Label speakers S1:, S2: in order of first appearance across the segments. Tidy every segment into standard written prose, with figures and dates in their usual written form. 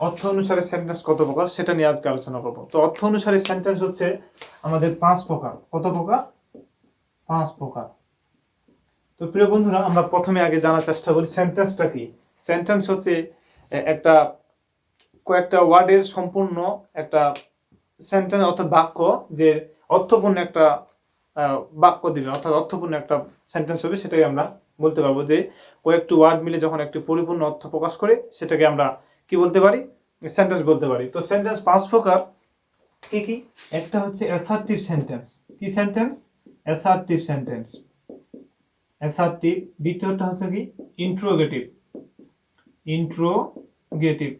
S1: অর্থ অনুসারে সেন্টেন্স কত প্রকার সেটা নিয়ে আজকে আলোচনা করব। তো অর্থ অনুসারে সেন্টেন্স হচ্ছে আমাদের 5 প্রকার। কত প্রকার? 5 প্রকার। তো প্রিয় বন্ধুরা, আমরা প্রথমে আগে জানার চেষ্টা করি সেন্টেন্সটা কি। সেন্টেন্স হচ্ছে একটা কয়েকটা ওয়ার্ডের সম্পূর্ণ একটা সেন্টেন্স অর্থাৎ বাক্য, যে অর্থপূর্ণ একটা বাক্য দিবে অর্থাৎ অর্থপূর্ণ একটা সেন্টেন্স হবে, সেটাকে আমরা বলতে পারবো যে কয়েকটি ওয়ার্ড মিলে যখন একটি পরিপূর্ণ অর্থ প্রকাশ করে সেটাকে আমরা কি বলতে পারি? সেন্টেন্স বলতে পারি। তো সেন্টেন্স 5 প্রকার। কি কি? একটা হচ্ছে অ্যাসার্টিভ সেন্টেন্স। কি সেন্টেন্স? Assertive sentence. অ্যাসার্টিভ। দ্বিতীয়টা হচ্ছে কি? ইন্ট্রোগেটিভ। ইন্ট্রোগেটিভ।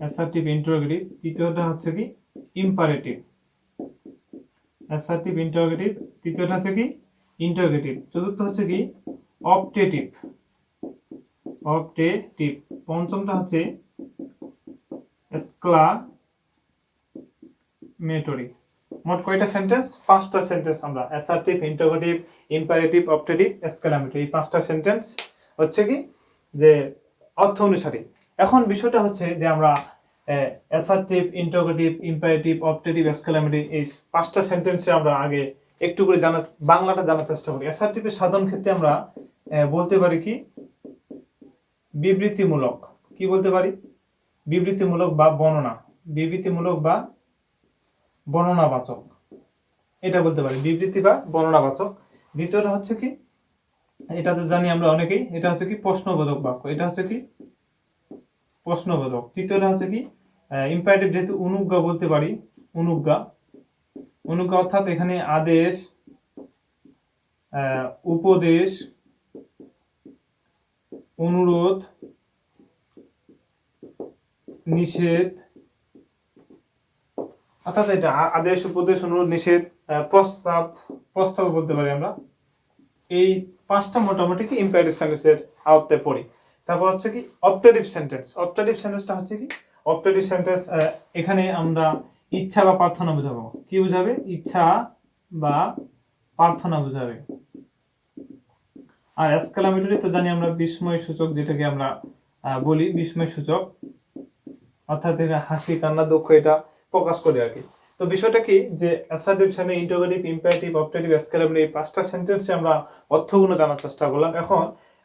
S1: Assertive, interrogative. তৃতীয়টা হচ্ছে কি? ইম্পারেটিভ। Assertive, interrogative. তৃতীয়টা হচ্ছে কি? ইন্টারোগেটিভ। চতুর্থ হচ্ছে কি? অপটেটিভ। অপটেটিভ। পঞ্চমটা হচ্ছে এক্সক্লামেটরি। মোট কয়টা সেন্টেন্স? 5টা সেন্টেন্স আমরা assertive, interrogative, imperative, optative, exclamatory, এই 5টা সেন্টেন্স হচ্ছে কি যে অর্থ অনুসারে। এখন বিষয়টা হচ্ছে যে আমরা assertive, interrogative, imperative, optative, exclamatory এই 5টা সেন্টেন্সে আমরা আগে একটু করে বাংলাটা জানার চেষ্টা করি। অ্যাসার্টিভের সাধারণ ক্ষেত্রে আমরা বলতে পারি কি? বিবৃতিমূলক। কি বলতে পারি? বিবৃতিমূলক বা বর্ণনা। বিবৃতিমূলক বা বর্ণনাবাচক, এটা বলতে পারি, বিবৃতি বা বর্ণনাবাচক। দ্বিতীয়টা হচ্ছে কি? এটা তো জানি আমরা অনেকেই, এটা হচ্ছে কি? প্রশ্নবোধক বাক্য। এটা হচ্ছে কি? প্রশ্নবোধক। তৃতীয়টা হচ্ছে কি? ইম্পারেটিভ, যেহেতু অনুজ্ঞা বলতে পারি, অনুজ্ঞা। অনুজ্ঞা অর্থাৎ এখানে আদেশ, উপদেশ, অনুরোধ, নিষেধ, অর্থাৎ এটা আদেশ, উপদেশ, অনুরোধ, নিষেধ, প্রস্তাব, প্রস্তাব বলতে পারি আমরা। এই 5টা মোটামুটি কি ইম্পারেটিভ সেন্টেন্সের আওতায় পড়ে। তারপর হচ্ছে কি? Optative sentence. অপটেটিভ সেন্টেন্সটা হচ্ছে কি? অপটেটিভ সেন্টেন্স এখানে আমরা ইচ্ছা বা প্রার্থনা বোঝাবো। কি বোঝাবে? ইচ্ছা বা প্রার্থনা বোঝাবে। আর এক্সক্লামেটরি তো জানি আমরা বিস্ময় সূচক, যেটাকে আমরা বলি বিস্ময় সূচক, অর্থাৎ এটা হাসি, কান্না, দুঃখ এটা প্রকাশ করে আর কি। তো বিষয়টা কি যে assertive, sentence, interrogative, imperative, optative, exclamatory এই 5টা সেন্টেন্সে আমরা অর্থগুলো জানার চেষ্টা করলাম। এখন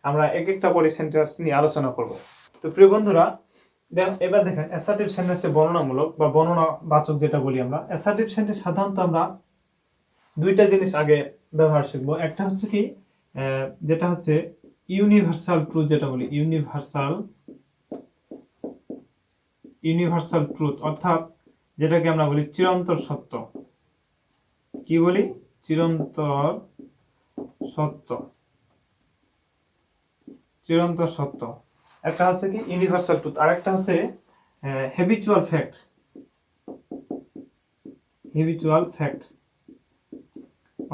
S1: আমরা এক একটা করে সেন্টেন্স নিয়ে আলোচনা করব। তো প্রিয় বন্ধুরা, এবার দেখেন অ্যাসার্টিভ সেন্টেন্সে বর্ণনামূলক বা বর্ণনাবাচক যেটা বলি আমরা। অ্যাসার্টিভ সেন্টেন্স সাধারণত আমরা দুইটা জিনিস আগে ব্যবহার শিখবো। একটা হচ্ছে কি? যেটা হচ্ছে ইউনিভার্সাল ট্রুথ, যেটা বলি ইউনিভার্সাল ট্রুথ, অর্থাৎ যেটাকে আমরা বলি চিরন্তর সত্য। কি বলি? চিরন্তর সত্য। চিরন্তর সত্য। একটা হচ্ছে কি? Universal truth. আর একটা হচ্ছে হ্যাবিচুয়াল ফ্যাক্ট। হ্যাবিচুয়াল ফ্যাক্ট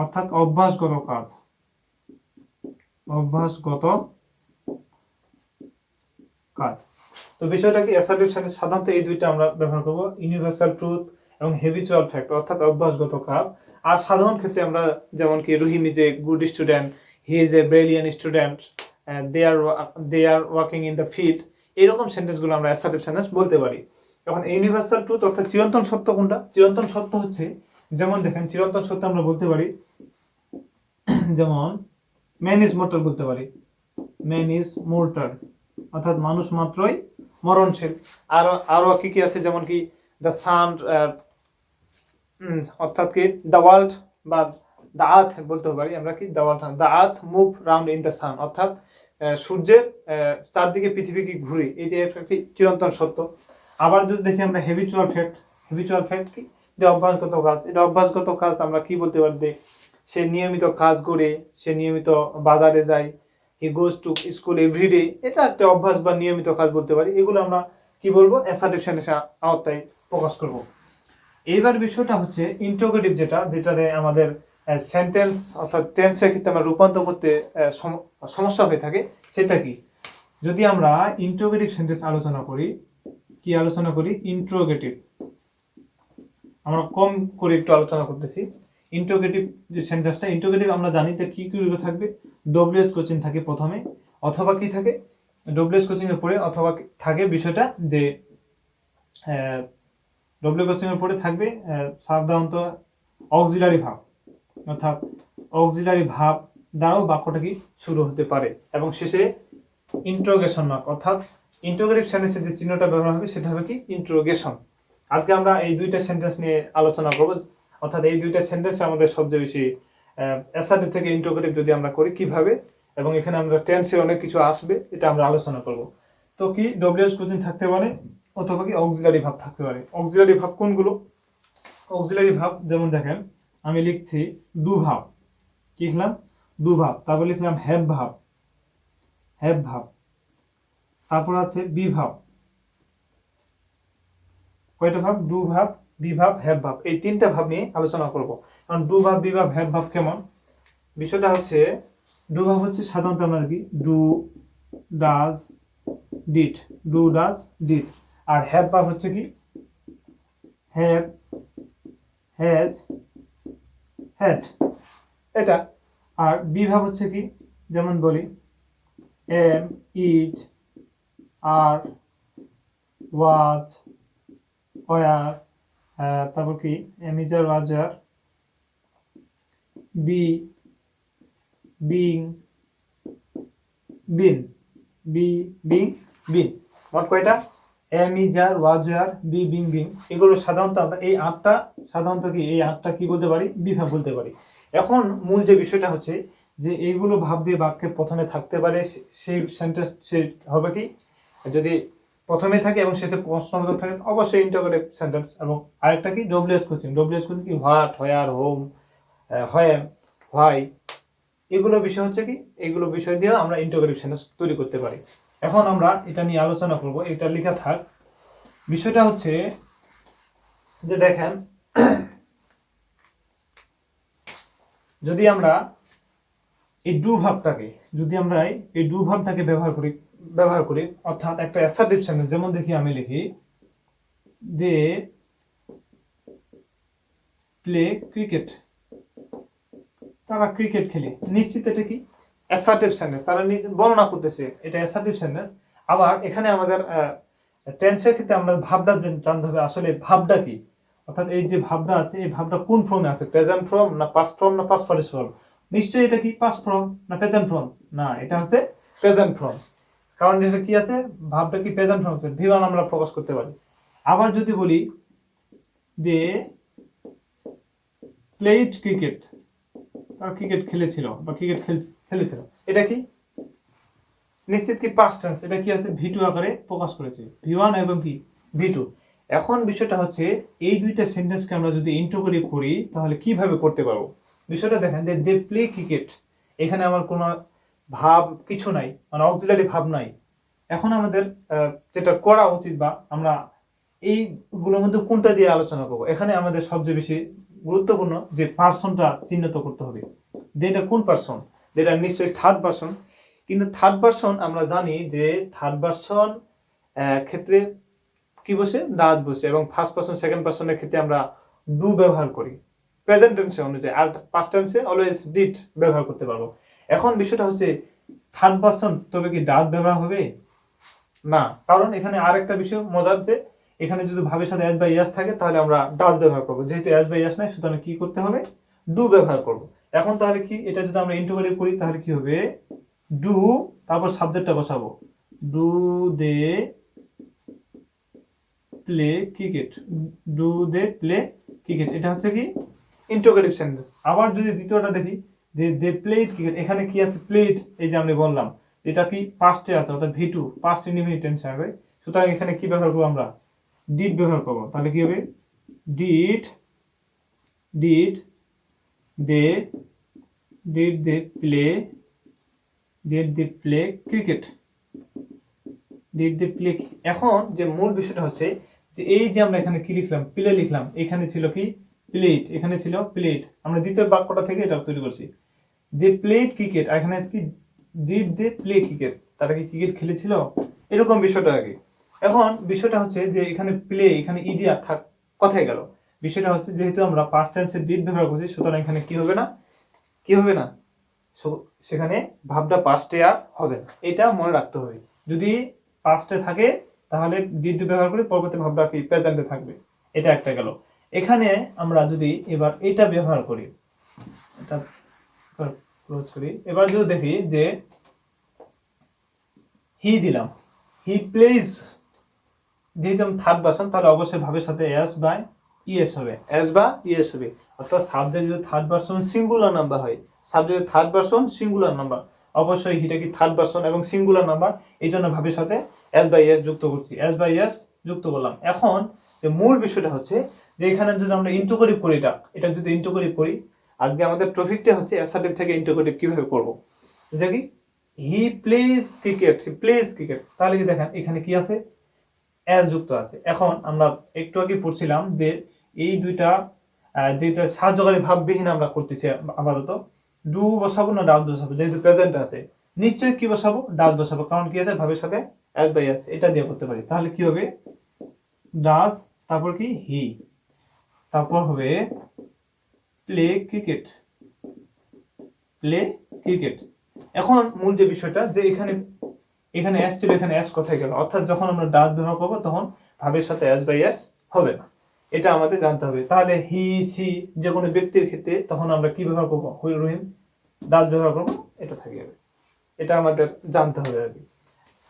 S1: অর্থাৎ অভ্যাসগত কাজ। অভ্যাসগত কাজ। তো বিষয়টা কি? অ্যাসার্টিভ সেন্টেন্স সাধারণত এই দুইটা আমরা ব্যবহার করব, ইউনিভার্সাল ট্রুথ এবং হ্যাবিচুয়াল ফ্যাক্ট অর্থাৎ অভ্যাসগত কাজ। আর সাধারণ ক্ষেত্রে আমরা যেমন কি Rahim is a good student, he is a brilliant student, they are working in the field, এরকম সেন্টেন্সগুলো আমরা অ্যাসার্টিভ সেন্টেন্স বলতে পারি। এখন ইউনিভার্সাল ট্রুথ অর্থাৎ চিরন্তন সত্য কোনটা? চিরন্তন সত্য হচ্ছে, যেমন দেখেন চিরন্তন সত্য আমরা বলতে পারি, যেমন ম্যান ইজ মর্টাল বলতে পারি। ম্যান ইজ মর্টাল অর্থাৎ মানুষ মাত্রই মরণশীল। আরো কি কি আছে? যেমন কি দ্য সান, অর্থাৎ কি দ্য ওয়ার্ল্ড বা দ্য আর্থ বলতে পারি আমরা, কি the world, the earth move round in the sun, অর্থাৎ সূর্যের চারদিকে পৃথিবী কি ঘুরে, এই যে একটি চিরন্তন সত্য। আবার যদি দেখি আমরা হ্যাবিচুয়াল ফ্যাক্ট, হ্যাবিচুয়াল ফ্যাক্ট কি? যে অভ্যাসগত কাজ। এটা অভ্যাসগত কাজ আমরা কি বলতে পারি? যে সে নিয়মিত কাজ করে, সে নিয়মিত বাজারে যায়, হি গোজ টু স্কুল এভরিডে, এটা একটা অভ্যাস বা নিয়মিত কাজ বলতে পারি। এগুলো আমরা কি বলবো? অ্যাসার্টিভ সেন্টেন্সের আওতায় প্রকাশ করব। এইবার বিষয়টা হচ্ছে ইন্টারোগেটিভ, যেটাতে আমাদের সেন্টেন্স অর্থাৎ টেন্সের ক্ষেত্রে আমরা রূপান্তর করতে সমস্যা হয়ে থাকে। সেটা কি? যদি আমরা ইন্টারোগেটিভ সেন্টেন্স আলোচনা করি, কি আলোচনা করি? ইন্টারোগেটিভ। আমরা কম করে একটু আলোচনা করতেছি। ইন্টারোগেটিভ যে সেন্টেন্সটা, ইন্টারোগেটিভ আমরা জানি যে কি কি থাকবে? ডব্লিউএইচ কোশ্চেন থাকে প্রথমে, অথবা কি থাকে? ডব্লিউএস কোচিং এর পরে অথবা থাকে বিষয়টা যে ডব্লিউ কোচিং এর পরে থাকবে সাধারণত অক্সিলারি ভাব, অর্থাৎ অক্সিলারি ভাব দ্বারাও বাক্যটা কি শুরু হতে পারে, এবং শেষে ইন্টারোগেশন মার্ক, অর্থাৎ ইন্টারোগেটিভ সেন্টেন্সের যে চিহ্নটা ব্যবহার হবে সেটা হবে কি ইন্টারোগেশন। আজকে আমরা এই দুইটা সেন্টেন্স নিয়ে আলোচনা করব, অর্থাৎ এই দুইটা সেন্টেন্সে আমাদের সবচেয়ে বেশি অ্যাসার্টিভ থেকে ইন্টারোগেটিভ যদি আমরা করি কিভাবে, এবং এখানে আমরা টেন্সের অনেক কিছু আসবে, এটা আমরা আলোচনা করব। তো কি ডব্লিউএস কোচিং থাকতে পারে অথবা কি অক্সিলারি ভাব থাকতে পারে। অক্সিলারি ভাব কোনগুলো? অক্সিলারি ভাব যেমন দেখেন, আমি লিখছি ডু ভাব, কি লিখলাম? ডু ভাব। তারপর লিখলাম হ্যাভ ভাব, হ্যাভ ভাব। তারপর আছে বি ভাব। কয়টা ভাব? ডু ভাব, বি ভাব, হ্যাভ ভাব। এই তিনটা ভাব নিয়ে আলোচনা করব। কারণ ডু ভাব, বি ভাব, হ্যাভ ভাব কেমন? বিষয়টা হচ্ছে ডু ভাব হচ্ছে সাধারণত আমরা কি do, does, did, do, does, did. আর হ্যাভ ভাব হচ্ছে কি হ্যাভ, হ্যাজ, হ্যাড, এটা। আর বি ভাব হচ্ছে কি, যেমন বলি am, is, are, was, were, তারপর কি am is are, was were, be, being, been, be, being, been. মোট কয়টা? Am is are, was were, be, being, being. এগুলো সাধারণত আমরা এই আটটা সাধারণত কি এই আটটা কি বলতে পারি? বিভাগ বলতে পারি। এখন মূল যে বিষয়টা হচ্ছে যে এইগুলো ভাব দিয়ে বাক্যে প্রথমে থাকতে পারে, সেই সেন্টেন্স সে হবে কি, যদি প্রথমে থাকে এবং শেষে প্রশ্নবোধক থাকে অবশ্যই ইন্টারোগেটিভ সেন্টেন্স। এবং আরেকটা কি ডব্লিউএস কোচিং, ডব্লিউএস কোচিং কি what, where, home, when, why, এগুলো বিষয় হচ্ছে কি এগুলো বিষয় দিয়ে আমরা ইন্টারোগেটিভ সেন্টেন্স তৈরি করতে পারি। এখন আমরা এটা নিয়ে আলোচনা করব, এটা লেখা থাক। বিষয়টা হচ্ছে যে দেখেন, যদি আমরা এই ডু ভাবটাকে ব্যবহার করি অর্থাৎ একটা অ্যাসার্টিভ সেন্টেন্স, যেমন দেখি আমি লিখি দে প্লে ক্রিকেট, তারা ক্রিকেট খেলে। নিশ্চিত এটা কি অ্যাসার্টিভ সেন্টেন্স, তারা নিজে বর্ণনা করতেছে, এটা অ্যাসার্টিভ সেন্টেন্স। আবার এখানে আমাদের টেন্সের ক্ষেত্রে আমরা ভাবটা জানতে হবে আসলে ভাবটা কি, অর্থাৎ এই যে ভাবটা আছে এই ভাবটা কোন ফর্মে আছে, প্রেজেন্ট ফর্ম না পাস্ট ফর্ম না পাস্ট পার্টিসিপল। নিশ্চয়ই এটা কি পাস্ট ফর্ম না প্রেজেন্ট ফর্ম? না, এটা হচ্ছে প্রেজেন্ট ফর্ম। কারণ এটা কি আছে, ভাবটা কি প্রেজেন্ট ফর্ম আছে, ভি1 আমরা প্রকাশ করতে পারি। আবার যদি বলি দে প্লেড ক্রিকেট, তারা ক্রিকেট খেলেছিল বা ক্রিকেট খেলেছিল, এটা কি নিশ্চিত কি পাস্ট টেন্স, এটা কি আছে ভি2 আকারে প্রকাশ করেছে, ভি1 এবং কি ভি2। এখন বিষয়টা হচ্ছে এই দুইটা সেন্টেন্সকে আমরা যদি ইন্টারোগেটিভ করি তাহলে কিভাবে করতে পারবো। বিষয়টা দেখেন যে দে প্লে ক্রিকেট, এখানে আমার কোনো ভাব কিছু নাই, মানে অক্সিলারি ভাব নাই। এখন আমাদের যেটা করা উচিত বা আমরা এইগুলোর মধ্যে কোনটা দিয়ে আলোচনা করবো, এখানে আমাদের সবচেয়ে বেশি গুরুত্বপূর্ণ যে পার্সনটা চিহ্নিত করতে হবে, যে এটা কোন পার্সন, যেটা নিশ্চয়ই থার্ড পার্সন। কিন্তু থার্ড পার্সন আমরা জানি যে থার্ড পার্সন ক্ষেত্রে কি বসে, ডাজ বসে, এবং ফার্স্ট পার্সন সেকেন্ড পার্সনের ক্ষেত্রে আমরা ডু ব্যবহার করি প্রেজেন্ট টেন্সে অনুযায়ী, আর পাস্ট টেন্সে অলওয়েজ ডিড ব্যবহার করতে পারবো। এখন বিষয়টা হচ্ছে থার্ড পার্সন তবে কি ডাজ ব্যবহার হবে না, কারণ এখানে আরেকটা বিষয় মজার যে এখানে যদি ভাবের সাথে এস বাই এস থাকে তাহলে আমরা ডাজ ব্যবহার করবো, যেহেতু এস বাই এস নাই সুতরাং কি করতে হবে, ডু ব্যবহার করব। এখন তাহলে কি এটা যদি আমরা ইন্টারোগেটিভ করি তাহলে কি হবে, ডু তারপর সাবজেক্টটা বসাবো, do they play cricket, do they play cricket, এটা হচ্ছে কি ইন্টারোগেটিভ সেন্টেন্স। আবার যদি দ্বিতীয়টা দেখি যে দে প্লেড ক্রিকেট, এখানে কি আছে প্লেড, এই যে আমরা বললাম এটা কি পাস্টে আছে অর্থাৎ ভি2 পাস্ট ইনডিফিনিট টেন্স হবে, সুতরাং এখানে কি ব্যবহার করব আমরা, ডিড ব্যবহার করব। তাহলে কি হবে, did did they play cricket, did they play. এখন যে মূল বিষয়টা হচ্ছে যে এই যে আমরা এখানে কি লিখলাম, প্লে লিখলাম, এখানে ছিল কি প্লেট, এখানে ছিল প্লেট, আমরা দ্বিতীয় বাক্যটা থেকে এটা তৈরি করছি, দে প্লেড ক্রিকেট, এখানে কি ডিড দে প্লে ক্রিকেট, তারা কি ক্রিকেট খেলেছিল, এরকম বিষয়টা আগে। এখন বিষয়টা হচ্ছে যে এখানে প্লে, এখানে ইডিয়া থাক কোথায় গেল, বিষয়টা হচ্ছে যেহেতু আমরা পাস্ট টেন্সে ডিড ব্যবহার করছি সুতরাং এখানে কি হবে না, সেখানে ভাবটা পাস্টে আর হবে না, এটা মনে রাখতে হবে। যদি পাস্টে থাকে তাহলে ডিড টু ব্যবহার করে পরবর্তী ভাবটা কি প্রেজেন্টে থাকবে। এটা একটা গেল। এখানে আমরা যদি এবার এটা ব্যবহার করি, এটা ক্লোজ করি, এবার যদি দেখি যে হি দিলাম, হি প্লেজ, যেহেতু থার্ড পারসন তাহলে অবশ্যই ভাবের সাথে এস বা ইএস হবে, এস বা ইএস হবে। অর্থাৎ সাবজেক্ট যদি থার্ড পারসন সিঙ্গুলার নাম্বার হয়, subject third person singular number, অবশ্যই হিটা কি থার্ড পারসন এবং সিঙ্গুলার নাম্বার, এই জন্য ভাবের সাথে এস বা ইএস যুক্ত করছি, এস বা ইএস যুক্ত করলাম। এখন যে মূল বিষয়টা হচ্ছে যে এখানে যদি আমরা ইন্টোগ্রেটিভ করি, এটা যদি ইন্টোগ্রেটিভ করি, আজকে আমাদের টপিকটা হচ্ছে অ্যাসার্টিভ থেকে ইন্টোগ্রেটিভ কিভাবে করব। যে কি he plays cricket, he plays cricket, তাহলে কি দেখেন এখানে কি আছে, এস যুক্ত আছে। এখন আমরা একটু আগে পড়ছিলাম যে এই দুইটা যেটা সাহায্যকারী ভাববিহীন আমরা করতেছি আপাতত, ডু বসাবো না ডাজ বসাবো, যেহেতু প্রেজেন্ট আছে নিশ্চয়ই কি বসাবো, ডাজ বসাবো, কারণ কি আছে ভাবের সাথে এস বাই এস, এটা দিয়ে করতে পারি। তাহলে কি হবে, ডাজ, তারপর কি হি, তারপর হবে প্লে ক্রিকেট, প্লে ক্রিকেট। এখন মূল যে বিষয়টা যে এখানে এস ছিল, এখানে এস কোথায় গেল, অর্থাৎ যখন আমরা ডাজ ব্যবহার করবো তখন ভাবের সাথে এস বাই এস হবে না, এটা আমাদের জানতে হবে। তাহলে হি সি যে কোনো ব্যক্তির ক্ষেত্রে তখন আমরা কি ব্যবহার করবো, রহিম, ডাজ ব্যবহার করবো, এটা থেকে যাবে, এটা আমাদের জানতে হবে আর কি।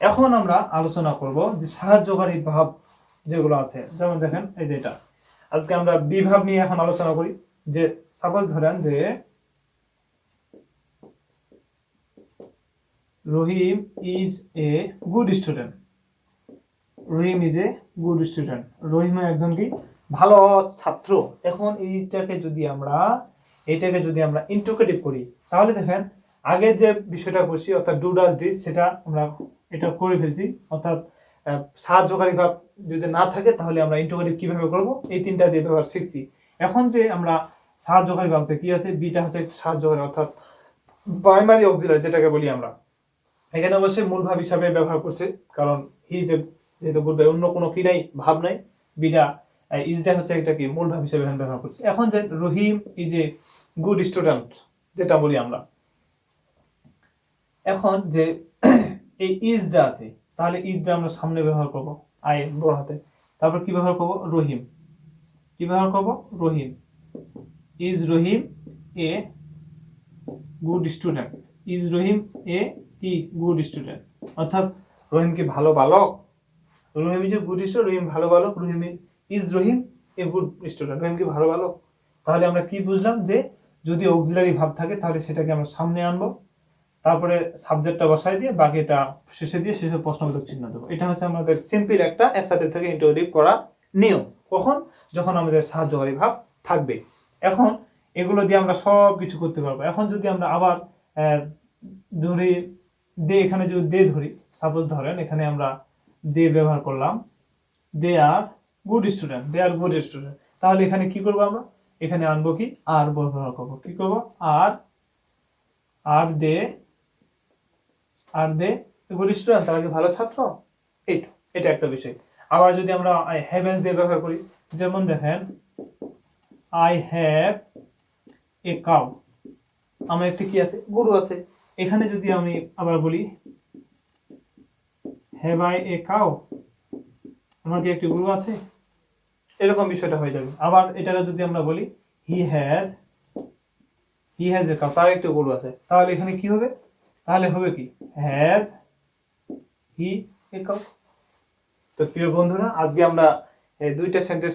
S1: এখন আমরা আলোচনা করব যে সাহায্যকারী ভাব যেগুলো আছে, যেমন দেখেন এই যে এটা, আজকে আমরা বিভাব নিয়ে এখন আলোচনা করি। যে সাপোজ ধরেন যে Rahim is a good student, Rahim is a good student, Rahim একজন কি ভালো ছাত্র। এখন এটাকে যদি আমরা ইন্টিগ্রেটিভ করি, তাহলে দেখেন আগে যে বিষয়টা করছি অর্থাৎ ডু ডাজ ডিড, সেটা আমরা এটা করে ফেলছি, অর্থাৎ সাহায্যকারী ভাব যদি না থাকে তাহলে আমরা ইন্টিগ্রেটিভ কিভাবে করব, এই তিনটা দিয়ে ব্যবহার শিখছি। এখন যে আমরা সাহায্যকারী ভাবতে কি আছে, বিটা হচ্ছে সাহায্যকারী অর্থাৎ প্রাইমারি অক্সিলারি যেটাকে বলি আমরা, এখানে অবশ্যই মূল ভাব হিসাবে ব্যবহার করছে, কারণ হি যেহেতু বলবে অন্য কোনো কি নাই, ভাব নাই, বিটা ইজটা হচ্ছে একটা কি মূল ভাব হিসাবে এখানে ব্যবহার করছে। এখন যে Rahim is a good student যেটা বলি আমরা, এখন যে এই ইজটা আছে, তাহলে ইজটা আমরা সামনে ব্যবহার করব আই বড় হাতে, তারপর কি ব্যবহার করব, রহিম, কি ব্যবহার করব, Rahim, is Rahim a good student, is Rahim a কি গুড স্টুডেন্ট, অর্থাৎ রহিম কি ভালো বালক, Rahim is good student, Rahim ভালো বালক, Rahim is Rahim a good student, Rahim কি ভালো বালক। তাহলে আমরা কি বুঝলাম যে যদি অক্সিলারি ভাব থাকে তাহলে সেটাকে আমরা সামনে আনবো, তারপরে সাবজেক্টটা বসাই দিয়ে বাকিটা শেষে দিয়ে শেষে প্রশ্নবোধক চিহ্ন দেবো। এটা হচ্ছে আমাদের সিম্পল একটা অ্যাসার্টিভ থেকে ইন্টিগ্রেটিভ করা নিয়ম। কখন, যখন আমাদের সাহায্যকারী ভাব থাকবে। এখন এগুলো দিয়ে আমরা সব কিছু করতে পারবো। এখন যদি আমরা আবার ধরি দে, এখানে যদি দে ধরি, সাপোজ ধরেন এখানে আমরা দে ব্যবহার করলাম, দে আর good student, they R good student, তাহলে এখানে কি করবো, আমরা এখানে আনবো কি আর ব্যবহার করবো, কি করবো আর দে গুড স্টুডেন্ট, তারা কি ভালো ছাত্র, এটা একটা বিষয়। আবার যদি আমরা আই হ্যাভেন্স দিয়ে ব্যবহার করি, যেমন দেখেন আই হ্যাভ এ কাউ, আমার একটি কি আছে, গরু আছে। এখানে যদি আমি আবার বলি হ্যাভ আই এ কাউ, আমার কি একটি গরু আছে, এরকম বিষয়টা হয়ে যাবে। আবার এটাকে যদি আমরা বলি হি হ্যাজ এ কাউ, তার একটি গরু আছে, তাহলে এখানে কি হবে, তাহলে হবে কি হ্যাজ হি এ কাউ। তো প্রিয় বন্ধুরা, আজকে আমরা এই দুইটা সেন্টেন্স